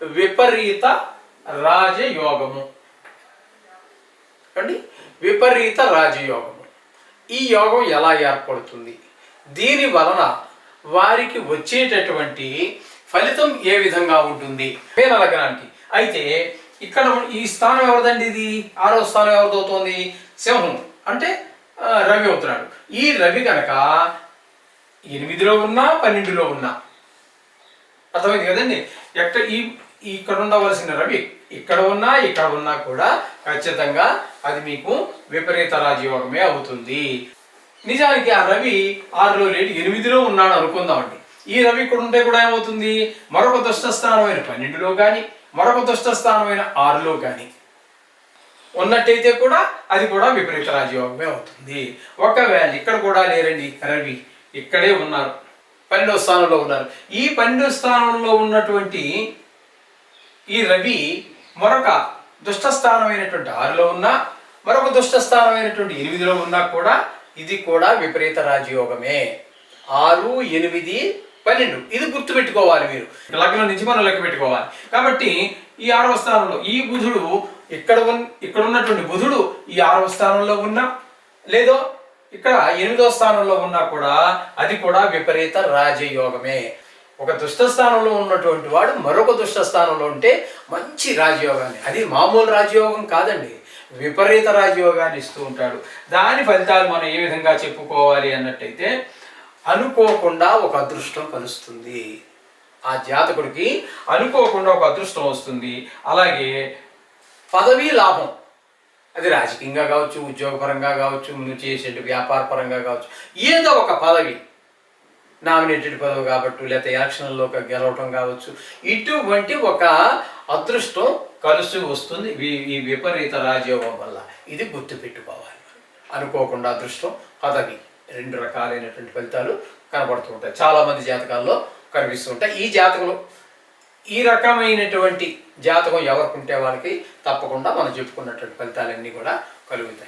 విపరీత రాజయోగము అండి. విపరీత రాజయోగము. ఈ యోగం ఎలా ఏర్పడుతుంది, దీని వలన వారికి వచ్చేటటువంటి ఫలితం ఏ విధంగా ఉంటుంది మీన లగ్నానికి. అయితే ఇక్కడ ఈ స్థానం ఎవరిదండి, ఇది 6వ స్థానం ఎవరిది అవుతుంది, సింహం అంటే రవి అవుతున్నాడు. ఈ రవి కనుక 8లో ఉన్నా 12లో ఉన్నా, అర్థమైంది కదండి. ఇక్కడ ఉండవలసిన రవి ఇక్కడ ఉన్నా కూడా ఖచ్చితంగా అది మీకు విపరీత రాజయోగమే అవుతుంది. నిజానికి ఆ రవి 6లో లేడు 8లో ఉన్నాడు అనుకుందామండి. ఈ రవి ఇక్కడ ఉంటే కూడా ఏమవుతుంది, మరొక దుష్ట స్థానమైన 12లో కానీ మరొక దుష్ట స్థానమైన 6లో కానీ ఉన్నట్టయితే కూడా అది కూడా విపరీత రాజయోగమే అవుతుంది. ఒకవేళ ఇక్కడ కూడా లేరండి, రవి ఇక్కడే ఉన్నారు, 12వ స్థానంలో ఉన్నారు. ఈ 12వ స్థానంలో ఉన్నటువంటి ఈ రవి మరొక దుష్ట స్థానమైనటువంటి 6లో ఉన్నా, మరొక దుష్ట స్థానమైనటువంటి 8లో ఉన్నా కూడా ఇది కూడా విపరీత రాజయోగమే. 6, 8, 12 ఇది గుర్తుపెట్టుకోవాలి మీరు. లగ్నం నుంచి మనం లెక్క పెట్టుకోవాలి. కాబట్టి ఈ 6వ స్థానంలో ఈ బుధుడు ఇక్కడ ఉన్నటువంటి బుధుడు ఈ 6వ స్థానంలో ఉన్నా, లేదో ఇక్కడ 8వ స్థానంలో ఉన్నా కూడా అది కూడా విపరీత రాజయోగమే. ఒక దుష్ట స్థానంలో ఉన్నటువంటి వాడు మరొక దుష్ట స్థానంలో ఉంటే మంచి రాజయోగాన్ని, అది మామూలు రాజయోగం కాదండి, విపరీత రాజయోగాన్ని ఇస్తూ ఉంటాడు. దాని ఫలితాలు మనం ఏ విధంగా చెప్పుకోవాలి అన్నట్టయితే, అనుకోకుండా ఒక అదృష్టం కలుస్తుంది. ఆ జాతకుడికి అనుకోకుండా ఒక అదృష్టం వస్తుంది. అలాగే పదవీ లాభం, అది రాజకీయంగా కావచ్చు, ఉద్యోగపరంగా కావచ్చు, నువ్వు చేసే వ్యాపార పరంగా కావచ్చు, ఏదో ఒక పదవి, నామినేటెడ్ పదవి కాబట్టి, లేకపోతే ఎలక్షన్లో గెలవటం కావచ్చు, ఇటువంటి ఒక అదృష్టం కలిసి వస్తుంది ఈ విపరీత రాజయోగం వల్ల. ఇది గుర్తుపెట్టుకోవాలి. అనుకోకుండా అదృష్టం, పదవి, 2 రకాలైనటువంటి ఫలితాలు కనబడుతూ ఉంటాయి, చాలామంది జాతకాల్లో కనిపిస్తూ ఉంటాయి. ఈ జాతకంలో ఈ రకమైనటువంటి జాతకం ఎవరికి ఉంటే వాళ్ళకి తప్పకుండా మనం చెప్పుకున్నటువంటి ఫలితాలన్నీ కూడా కలుగుతాయి.